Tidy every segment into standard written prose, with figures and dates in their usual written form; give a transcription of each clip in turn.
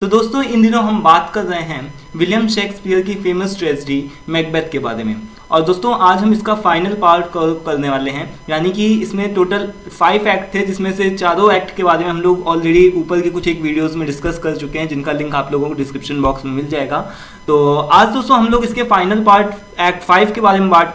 तो दोस्तों इन दिनों हम बात कर रहे हैं विलियम शेक्सपियर की फेमस ट्रेजेडी मैकबेथ के बारे में। और दोस्तों आज हम इसका फाइनल पार्ट करने वाले हैं, यानी कि इसमें टोटल 5 एक्ट थे, जिसमें से चारों एक्ट के बारे में हम लोग ऑलरेडी ऊपर के कुछ एक वीडियोस में डिस्कस कर चुके हैं, जिनका लिंक आप लोगों को डिस्क्रिप्शन बॉक्स में मिल जाएगा। तो आज दोस्तों हम लोग इसके फाइनल पार्ट एक्ट 5 के बारे में बात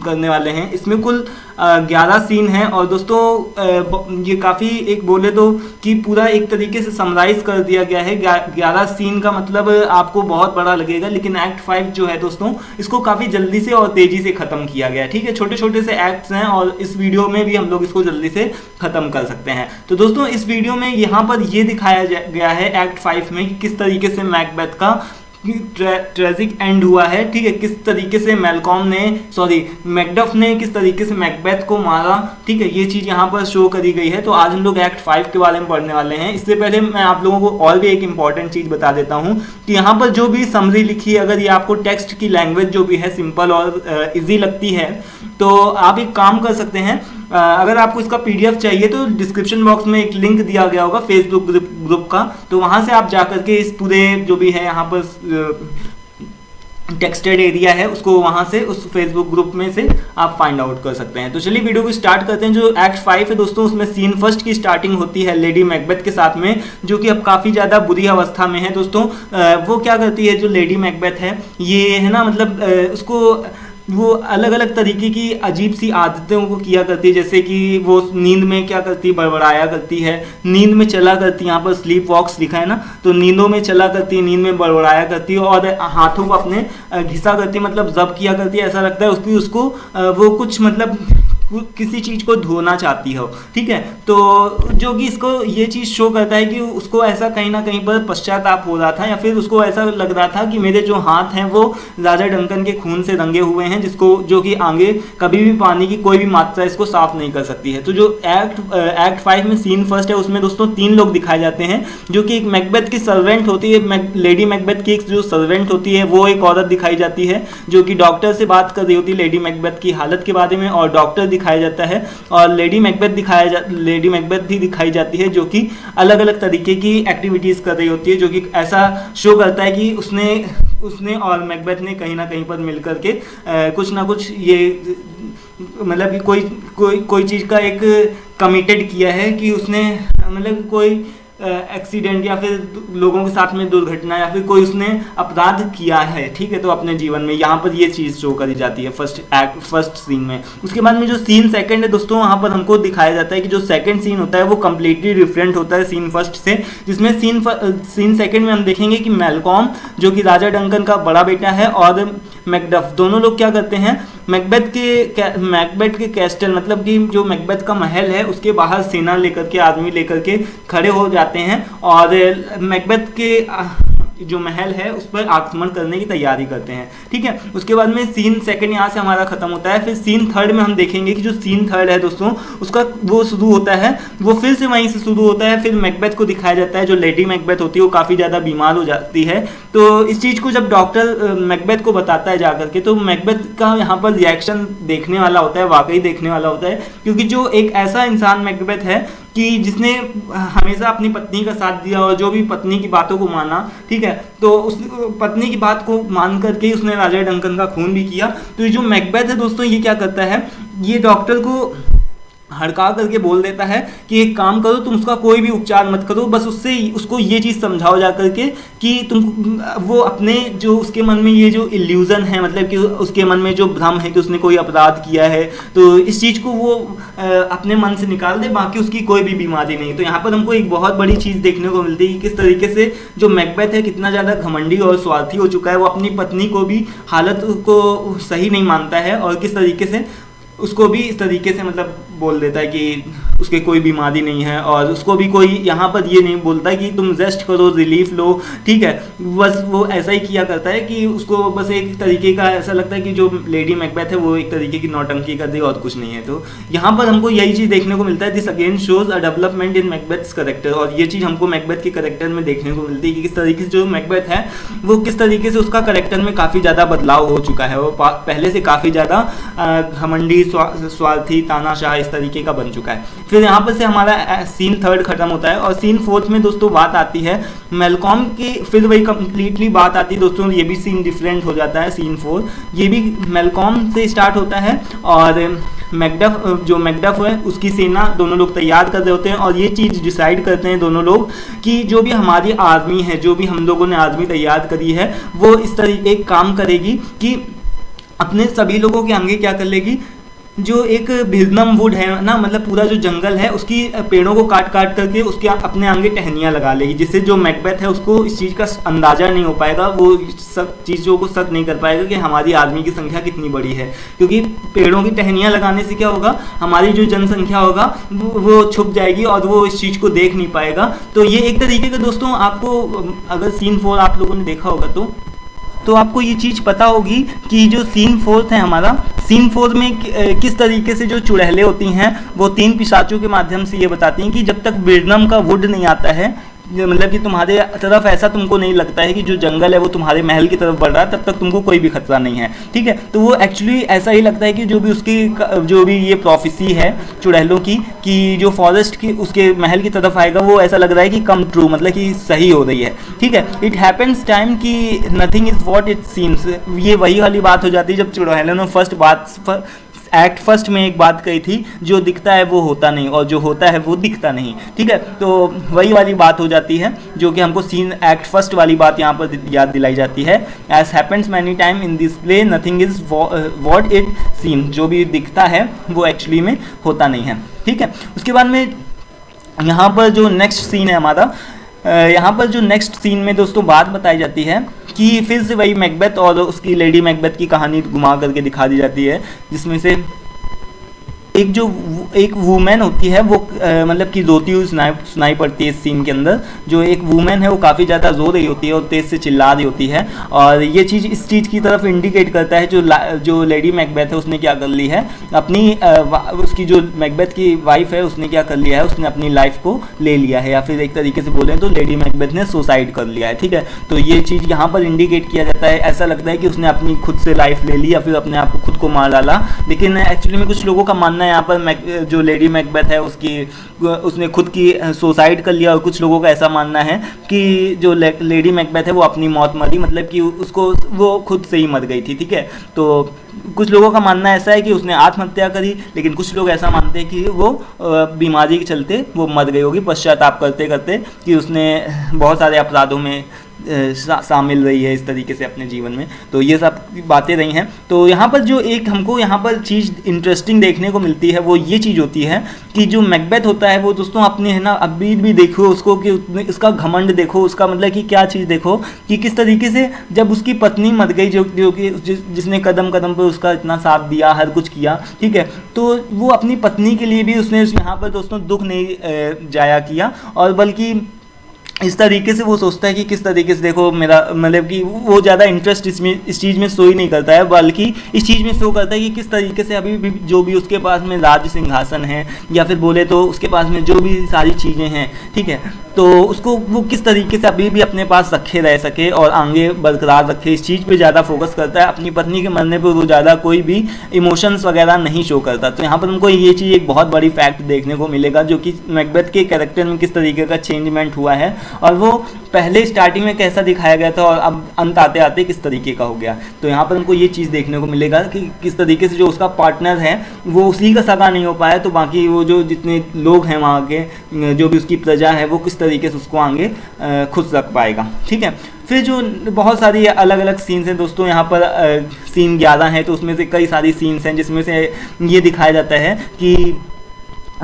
करने वाले हैं। इसमें कुल 11 सीन हैं और दोस्तों ये काफ़ी एक बोले तो कि पूरा एक तरीके से समराइज कर दिया गया है। 11 सीन का मतलब आपको बहुत बड़ा लगेगा, लेकिन एक्ट 5 जो है दोस्तों इसको काफ़ी जल्दी से और तेज़ी से ख़त्म किया गया है। ठीक है, छोटे छोटे से एक्ट्स हैं और इस वीडियो में भी हम लोग इसको जल्दी से ख़त्म कर सकते हैं। तो दोस्तों इस वीडियो में यहाँ पर ये दिखाया गया है एक्ट 5 में कि किस तरीके से मैकबेथ का ट्रेजिक एंड हुआ है। ठीक है, किस तरीके से मैकडफ ने किस तरीके से मैकबेथ को मारा। ठीक है, ये चीज़ यहाँ पर शो करी गई है। तो आज हम लोग एक्ट 5 के बारे में पढ़ने वाले हैं। इससे पहले मैं आप लोगों को और भी एक इंपॉर्टेंट चीज़ बता देता हूँ कि यहाँ पर जो भी समरी लिखी है, अगर ये आपको टेक्स्ट की लैंग्वेज जो भी है सिंपल और इजी लगती है तो आप एक काम कर सकते हैं। अगर आपको इसका पीडीएफ चाहिए तो डिस्क्रिप्शन बॉक्स में एक लिंक दिया गया होगा फेसबुक ग्रुप का, तो वहाँ से आप जाकर के इस पूरे जो भी है यहाँ पर टेक्सटेड एरिया है उसको वहाँ से उस फेसबुक ग्रुप में से आप फाइंड आउट कर सकते हैं। तो चलिए वीडियो को स्टार्ट करते हैं। जो एक्ट 5 है दोस्तों उसमें सीन फर्स्ट की स्टार्टिंग होती है लेडी मैकबेथ के साथ में, जो कि अब काफ़ी ज़्यादा बुरी अवस्था में है। दोस्तों वो क्या करती है, जो लेडी मैकबेथ है ये है ना, मतलब उसको वो अलग अलग तरीके की अजीब सी आदतों को किया करती है, जैसे कि वो नींद में क्या करती है, बड़बड़ाया करती है, नींद में चला करती है। यहाँ पर स्लीप वॉक्स लिखा है ना, तो नींदों में चला करती है, नींद में बड़बड़ाया करती है और हाथों को अपने घिसा करती है, मतलब जब किया करती है। ऐसा लगता है उसको वो कुछ मतलब किसी चीज़ को धोना चाहती हो। ठीक है, तो जो कि इसको ये चीज़ शो करता है कि उसको ऐसा कहीं ना कहीं पर पश्चाताप हो रहा था, या फिर उसको ऐसा लग रहा था कि मेरे जो हाथ हैं वो राजा डंकन के खून से रंगे हुए हैं, जो कि आगे कभी भी पानी की कोई भी मात्रा इसको साफ नहीं कर सकती है। तो जो एक्ट 5 में सीन फर्स्ट है उसमें दोस्तों 3 लोग दिखाए जाते हैं, जो कि एक मैकबेथ की सर्वेंट होती है, लेडी मैकबेथ की एक जो सर्वेंट होती है वो एक औरत दिखाई जाती है, जो कि डॉक्टर से बात कर रही होती है लेडी मैकबेथ की हालत के बारे में, और डॉक्टर दिखाया जाता है और लेडी मैकबेथ भी दिखाई जाती है, जो कि अलग अलग तरीके की एक्टिविटीज कर रही होती है, जो कि ऐसा शो करता है कि उसने और मैकबेथ ने कहीं ना कहीं पर मिलकर के कुछ ना कुछ ये मतलब कोई चीज़ का एक कमिटेड किया है कि उसने मतलब कोई एक्सीडेंट या फिर लोगों के साथ में दुर्घटना या फिर कोई उसने अपराध किया है। ठीक है, तो अपने जीवन में यहाँ पर ये चीज़ शो करी जाती है फर्स्ट सीन में। उसके बाद में जो सीन सेकंड है दोस्तों, वहाँ पर हमको दिखाया जाता है कि जो सेकंड सीन होता है वो कम्प्लीटली डिफरेंट होता है सीन फर्स्ट से, जिसमें सीन सेकंड में हम देखेंगे कि मैलकॉम जो कि राजा डंकन का बड़ा बेटा है और मैकडफ दोनों लोग क्या करते हैं, मैकबेथ के कैस्टल मतलब कि जो मैकबेथ का महल है उसके बाहर सेना लेकर के आदमी लेकर के खड़े हो जाते हैं और मैकबेथ के जो महल है उस पर आक्रमण करने की तैयारी करते हैं। ठीक है, उसके बाद में सीन सेकंड यहाँ से हमारा खत्म होता है। फिर सीन थर्ड में हम देखेंगे कि जो सीन थर्ड है दोस्तों उसका वो शुरू होता है, वो फिर से वहीं से शुरू होता है। फिर मैकबेथ को दिखाया जाता है, जो लेडी मैकबेथ होती है वो काफ़ी ज़्यादा बीमार हो जाती है। तो इस चीज़ को जब डॉक्टर मैकबेथ को बताता है जाकर के, तो मैकबेथ का यहाँ पर रिएक्शन देखने वाला होता है, वाकई देखने वाला होता है, क्योंकि जो एक ऐसा इंसान मैकबेथ है कि जिसने हमेशा अपनी पत्नी का साथ दिया और जो भी पत्नी की बातों को माना। ठीक है, तो उस पत्नी की बात को मान करके उसने राजा डंकन का खून भी किया। तो ये जो मैकबेथ है दोस्तों ये क्या करता है, ये डॉक्टर को हड़का करके बोल देता है कि एक काम करो, तुम उसका कोई भी उपचार मत करो, बस उसको ये चीज़ समझाओ जा करके कि तुम वो अपने जो उसके मन में ये जो इल्यूज़न है, मतलब कि उसके मन में जो भ्रम है कि उसने कोई अपराध किया है, तो इस चीज़ को वो अपने मन से निकाल दे, बाकी उसकी कोई भी बीमारी नहीं। तो यहाँ पर हमको एक बहुत बड़ी चीज़ देखने को मिलती है कि किस तरीके से जो मैकबेथ है कितना ज़्यादा घमंडी और स्वार्थी हो चुका है। वो अपनी पत्नी को भी हालत को सही नहीं मानता है और किस तरीके से उसको भी इस तरीके से मतलब बोल देता है कि उसके कोई बीमारी नहीं है, और उसको भी कोई यहाँ पर ये नहीं बोलता कि तुम रेस्ट करो, रिलीफ लो। ठीक है, बस वो ऐसा ही किया करता है कि उसको बस एक तरीके का ऐसा लगता है कि जो लेडी मैकबेथ है वो एक तरीके की नौटंकी कर दी और कुछ नहीं है। तो यहाँ पर हमको यही चीज़ देखने को मिलता है, this again shows a development in Macbeth's character, और ये चीज़ हमको मैकबेथ के कैरेक्टर में देखने को मिलती है कि किस तरीके से जो मैकबेथ है वो किस तरीके से उसका कैरेक्टर में काफ़ी ज़्यादा बदलाव हो चुका है। वो पहले से काफ़ी ज़्यादा घमंडी, स्वार्थी, तानाशाह, इस तरीके का बन चुका है। फिर यहाँ पर से हमारा सीन थर्ड खत्म होता है और सीन फोर्थ में दोस्तों बात आती है मेलकॉम की, फिर वही कंप्लीटली बात आती है दोस्तों, ये भी सीन डिफरेंट हो जाता है। सीन 4 ये भी मेलकॉम से स्टार्ट होता है और मैकडफ जो मैकडफ है उसकी सेना दोनों लोग तैयार कर रहे होते हैं और ये चीज़ डिसाइड करते हैं दोनों लोग कि जो भी हमारी आर्मी है, जो भी हम लोगों ने आर्मी तैयार करी है, वो इस तरीके एक काम करेगी कि अपने सभी लोगों के आगे क्या कर लेगी, जो एक भिजनम वुड है ना, मतलब पूरा जो जंगल है उसकी पेड़ों को काट काट करके उसके अपने आगे टहनियाँ लगा लेगी, जिससे जो मैकबेथ है उसको इस चीज़ का अंदाज़ा नहीं हो पाएगा, वो सब चीज़ों को शक नहीं कर पाएगा कि हमारी आदमी की संख्या कितनी बड़ी है। क्योंकि पेड़ों की टहनियाँ लगाने से क्या होगा, हमारी जो जनसंख्या होगा वो छुप जाएगी और वो इस चीज़ को देख नहीं पाएगा। तो ये एक तरीके का दोस्तों, आपको अगर सीन 4 आप लोगों ने देखा होगा तो आपको ये चीज़ पता होगी कि जो सीन 4 है हमारा, सीन 4 में किस तरीके से जो चुड़ैलें होती हैं वो 3 पिशाचों के माध्यम से ये बताती हैं कि जब तक बिरनम का वुड नहीं आता है, मतलब कि तुम्हारे तरफ ऐसा तुमको नहीं लगता है कि जो जंगल है वो तुम्हारे महल की तरफ बढ़ रहा है, तब तक तुमको कोई भी खतरा नहीं है। ठीक है, तो वो एक्चुअली ऐसा ही लगता है कि जो भी उसकी जो भी ये प्रोफेसी है चुड़ैलों की कि जो फॉरेस्ट की उसके महल की तरफ आएगा, वो ऐसा लग रहा है कि कम ट्रू, मतलब कि सही हो रही है। ठीक है, इट हैपन्स टाइम कि nothing is what it seems, ये वही वाली बात हो जाती है जब चुड़ैलों ने एक्ट फर्स्ट में एक बात कही थी, जो दिखता है वो होता नहीं और जो होता है वो दिखता नहीं। ठीक है, तो वही वाली बात हो जाती है जो कि हमको सीन एक्ट फर्स्ट वाली बात यहाँ पर याद दिलाई जाती है। As happens many time in this play nothing is what it seem, जो भी दिखता है वो एक्चुअली में होता नहीं है। ठीक है, उसके बाद में यहाँ पर जो नेक्स्ट सीन है हमारा, यहाँ पर जो नेक्स्ट सीन में दोस्तों बात बताई जाती है कि फिर से वही मैकबेथ और उसकी लेडी मैकबेथ की कहानी घुमा करके दिखा दी जाती है, जिसमें से एक वूमेन होती है, वो मतलब कि रोती हुई सुनाई पड़ती है इस सीन के अंदर। जो एक वूमेन है वो काफ़ी ज़्यादा रो रही होती है और तेज़ से चिल्ला रही होती है और ये चीज़ इस चीज़ की तरफ इंडिकेट करता है जो लेडी मैकबेथ है उसने क्या कर ली है, अपनी उसकी जो मैकबेथ की वाइफ है उसने क्या कर लिया है, उसने अपनी लाइफ को ले लिया है, या फिर एक तरीके से बोलें तो लेडी मैकबेथ ने सुसाइड कर लिया है। ठीक है, तो ये चीज़ यहाँ पर इंडिकेट किया जाता है। ऐसा लगता है कि उसने अपनी खुद से लाइफ ले ली या फिर अपने आप को खुद को मार डाला, लेकिन एक्चुअली में कुछ लोगों का मानना यहाँ पर जो लेडी मैकबेथ है उसने खुद की सुसाइड कर लिया और कुछ लोगों का ऐसा मानना है कि जो लेडी मैकबेथ है वो अपनी मौत मरी, मतलब कि वो खुद से ही मर गई थी। ठीक है, तो कुछ लोगों का मानना ऐसा है कि उसने आत्महत्या करी, लेकिन कुछ लोग ऐसा मानते हैं कि वो बीमारी के चलते वो मर गई होगी पश्चाताप करते करते कि उसने बहुत सारे अपराधों में शामिल रही है इस तरीके से अपने जीवन में। तो ये सब बातें रही हैं। तो यहाँ पर जो एक हमको यहाँ पर चीज़ इंटरेस्टिंग देखने को मिलती है वो ये चीज़ होती है कि जो मैकबेथ होता है वो दोस्तों अपने है ना, अभी भी देखो उसको कि उसका घमंड देखो, उसका मतलब कि क्या चीज़ देखो कि किस तरीके से जब उसकी पत्नी मर गई, जो कि जिसने कदम कदम पर उसका इतना साथ दिया, हर कुछ किया, ठीक है, तो वो अपनी पत्नी के लिए भी उसने यहाँ पर दोस्तों दुख नहीं जाया किया, और बल्कि इस तरीके से वो सोचता है कि किस तरीके से देखो मेरा, मतलब कि वो ज़्यादा इंटरेस्ट इस चीज़ में शो ही नहीं करता है, बल्कि इस चीज़ में शो करता है कि किस तरीके से अभी भी जो भी उसके पास में राज सिंहासन है, या फिर बोले तो उसके पास में जो भी सारी चीज़ें हैं, ठीक है, तो उसको वो किस तरीके से अभी भी अपने पास रखे रह सके और आगे बरकरार रखे, इस चीज़ पे ज़्यादा फोकस करता है। अपनी पत्नी के मरने पर वो ज़्यादा कोई भी इमोशंस वगैरह नहीं शो करता। तो यहाँ पर हमको ये चीज़ एक बहुत बड़ी फैक्ट देखने को मिलेगा, जो कि मैकबेथ के कैरेक्टर में किस तरीके का चेंजमेंट हुआ है, और वो पहले स्टार्टिंग में कैसा दिखाया गया था और अब अंत आते आते किस तरीके का हो गया। तो यहाँ पर हमको ये चीज़ देखने को मिलेगा कि किस तरीके से जो उसका पार्टनर है वो उसी का सगा नहीं हो पाया, तो बाकी वो जो जितने लोग हैं वहाँ के, जो भी उसकी प्रजा है, वो किस तरीके से उसको आगे खुश रख पाएगा। ठीक है, फिर जो बहुत सारी अलग अलग सीन्स हैं दोस्तों, यहाँ पर सीन 11 है, तो उसमें से कई सारी सीन्स हैं जिसमें से ये दिखाया जाता है कि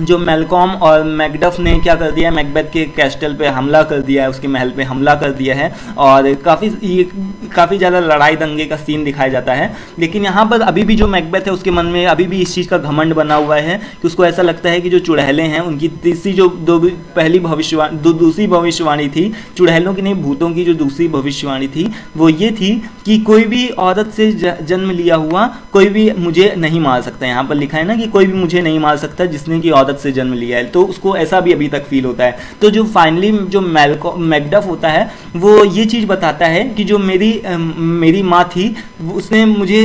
जो मेलकॉम और मैकडफ ने क्या कर दिया है, मैकबेथ के कैस्टल पे हमला कर दिया है, उसके महल पे हमला कर दिया है, और काफ़ी ज़्यादा लड़ाई दंगे का सीन दिखाया जाता है। लेकिन यहाँ पर अभी भी जो मैकबेथ है उसके मन में अभी भी इस चीज़ का घमंड बना हुआ है कि उसको ऐसा लगता है कि जो चुड़ैलें हैं उनकी तीसरी जो दूसरी भविष्यवाणी थी, चुड़ैलों की नहीं, भूतों की जो दूसरी भविष्यवाणी थी वो ये थी कि कोई भी औरत से जन्म लिया हुआ कोई भी मुझे नहीं मार सकता। यहाँ पर लिखा है ना कि कोई भी मुझे नहीं मार सकता जिसने की औरत से जन्म लिया है, तो उसको ऐसा भी अभी तक फील होता है। तो जो फाइनली जो मैकडफ होता है वो ये चीज़ बताता है कि जो मेरी माँ थी उसने मुझे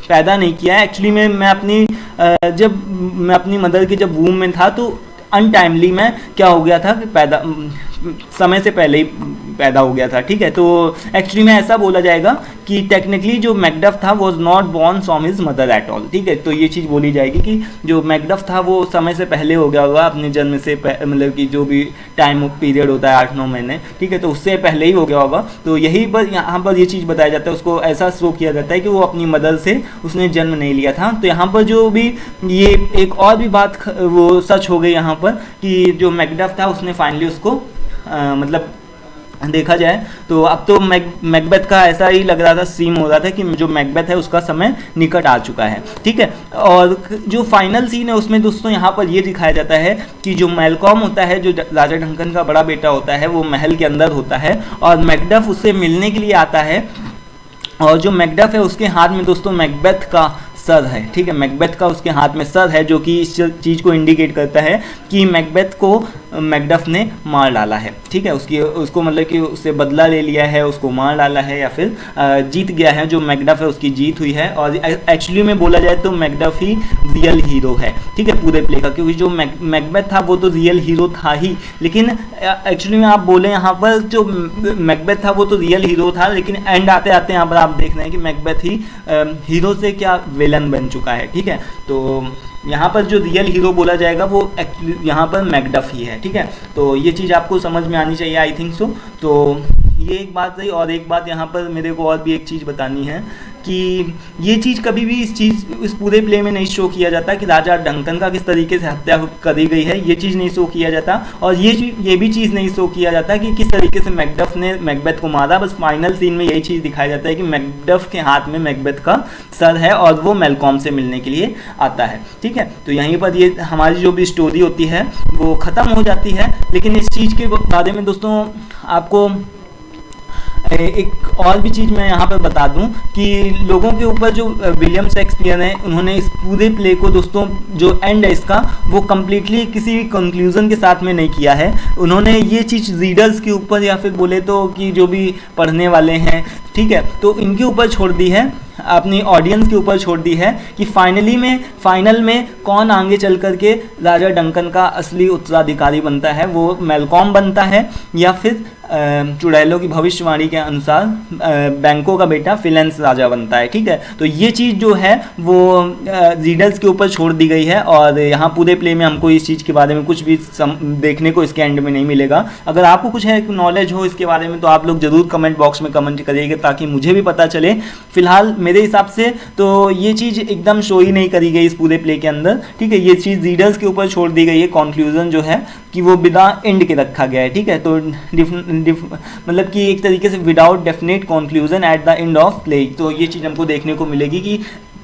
पैदा नहीं किया है, एक्चुअली मैं अपनी जब मैं अपनी मदर के जब वूम में था तो अनटाइमली मैं क्या हो गया था कि समय से पहले ही पैदा हो गया था। ठीक है, तो एक्चुअली में ऐसा बोला जाएगा कि टेक्निकली जो मैकडफ था was not born from his mother at all. ठीक है, तो ये चीज़ बोली जाएगी कि जो मैकडफ था वो समय से पहले हो गया होगा, अपने जन्म से मतलब कि जो भी टाइम पीरियड होता है 8-9 महीने, ठीक है, तो उससे पहले ही हो गया होगा। तो यही पर यहाँ पर ये चीज़ बताया जाता है, उसको ऐसा शो किया जाता है कि वो अपनी मदर से उसने जन्म नहीं लिया था। तो यहाँ पर जो भी ये एक और भी बात वो सच हो गई यहाँ पर कि जो मैकडफ था उसने फाइनली उसको मतलब देखा जाए तो अब तो मैकबेथ का ऐसा ही लग रहा था, सीन हो रहा था कि जो मैकबेथ है उसका समय निकट आ चुका है। ठीक है, और जो फाइनल सीन है उसमें दोस्तों यहाँ पर ये दिखाया जाता है कि जो मैलकॉम होता है, जो राजा डंकन का बड़ा बेटा होता है, वो महल के अंदर होता है और मैकडफ उससे मिलने के लिए आता है और जो मैकडफ है उसके हाथ में दोस्तों मैकबेथ का सर है। ठीक है, मैकबेथ का उसके हाथ में सर है, जो कि इस चीज़ को इंडिकेट करता है कि मैकबेथ को मैकडफ ने मार डाला है। ठीक है, उसको मतलब कि उससे बदला ले लिया है, उसको मार डाला है या फिर जीत गया है। जो मैकडफ है उसकी जीत हुई है और एक्चुअली में बोला जाए तो मैकडफ ही रियल हीरो है। ठीक है, पूरे प्ले का, क्योंकि जो मैकबेथ था वो तो रियल हीरो था ही, लेकिन एक्चुअली में आप बोले यहाँ पर जो मैकबेथ था वो तो रियल हीरो था, लेकिन एंड आते आते यहाँ पर आप देख रहे हैं कि मैकबेथ ही हीरो से क्या विलन बन चुका है। ठीक है, तो यहाँ पर जो रियल हीरो बोला जाएगा वो यहाँ पर मैकडफ ही है। ठीक है, तो ये चीज़ आपको समझ में आनी चाहिए, आई थिंक सो। तो ये एक बात रही, और एक बात यहाँ पर मेरे को और भी एक चीज़ बतानी है कि ये चीज़ कभी भी इस पूरे प्ले में नहीं शो किया जाता कि राजा डंकन का किस तरीके से हत्या करी गई है, ये चीज़ नहीं शो किया जाता। और ये भी चीज़ नहीं शो किया जाता कि किस तरीके से मैकडफ ने मैकबेथ को मारा। बस फाइनल सीन में यही चीज़ दिखाया जाता है कि मैकडफ के हाथ में मैकबेथ का सर है और वो मैलकॉम से मिलने के लिए आता है। ठीक है, तो यहीं पर ये हमारी जो भी स्टोरी होती है वो ख़त्म हो जाती है। लेकिन इस चीज़ के बारे में दोस्तों आपको एक और भी चीज़ मैं यहाँ पर बता दूं कि लोगों के ऊपर जो विलियम शेक्सपियर हैं, उन्होंने इस पूरे प्ले को दोस्तों जो एंड है इसका वो कम्प्लीटली किसी भी कंक्लूज़न के साथ में नहीं किया है। उन्होंने ये चीज़ रीडर्स के ऊपर या फिर बोले तो कि जो भी पढ़ने वाले हैं, ठीक है, तो इनके ऊपर छोड़ दी है, अपनी ऑडियंस के ऊपर छोड़ दी है कि फाइनल में कौन आगे चल करके राजा डंकन का असली उत्तराधिकारी बनता है, वो मैलकॉम बनता है या फिर चुड़ैलों की भविष्यवाणी के अनुसार बैंको का बेटा फिलेंस राजा बनता है। ठीक है, तो ये चीज़ जो है वो रीडर्स के ऊपर छोड़ दी गई है और यहाँ पूरे प्ले में हमको इस चीज़ के बारे में कुछ भी देखने को इसके एंड में नहीं मिलेगा। अगर आपको कुछ है नॉलेज हो इसके बारे में तो आप लोग ज़रूर कमेंट बॉक्स में कमेंट करिएगा ताकि मुझे भी पता चले। फिलहाल मेरे हिसाब से तो ये चीज़ एकदम शो ही नहीं करी गई इस पूरे प्ले के अंदर। ठीक है, ये चीज़ रीडर्स के ऊपर छोड़ दी गई है, कॉन्क्लूजन जो है कि वो बिना एंड के रखा गया है। ठीक है, तो मतलब कि एक तरीके से without definite conclusion at the end of play, तो ये चीज़ हमको देखने को मिलेगी कि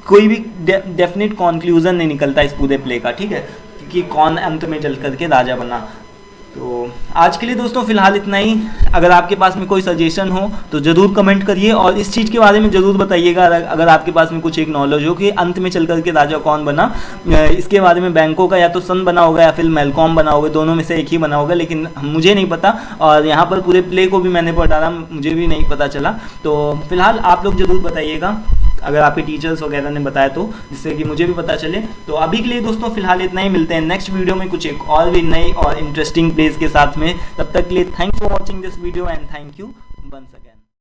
कोई भी डेफिनेट कंक्लूजन नहीं निकलता इस पूरे प्ले का। ठीक है, कि कौन अंत में चल करके राजा बना। तो आज के लिए दोस्तों फिलहाल इतना ही। अगर आपके पास में कोई सजेशन हो तो ज़रूर कमेंट करिए और इस चीज़ के बारे में ज़रूर बताइएगा अगर आपके पास में कुछ एक नॉलेज हो कि अंत में चल करके राजा कौन बना। इसके बारे में बैंको का या तो सन बना होगा या फिर मैलकॉम बना होगा, दोनों में से एक ही बना होगा, लेकिन मुझे नहीं पता और यहाँ पर पूरे प्ले को भी मैंने पढ़ा रहा, मुझे भी नहीं पता चला। तो फिलहाल आप लोग ज़रूर बताइएगा अगर आपके टीचर्स वगैरह ने बताया तो, जिससे कि मुझे भी पता चले। तो अभी के लिए दोस्तों फिलहाल इतना ही, मिलते हैं नेक्स्ट वीडियो में कुछ एक और भी नई और इंटरेस्टिंग प्लेस के साथ में। तब तक के लिए thanks for watching this video and thank you once again.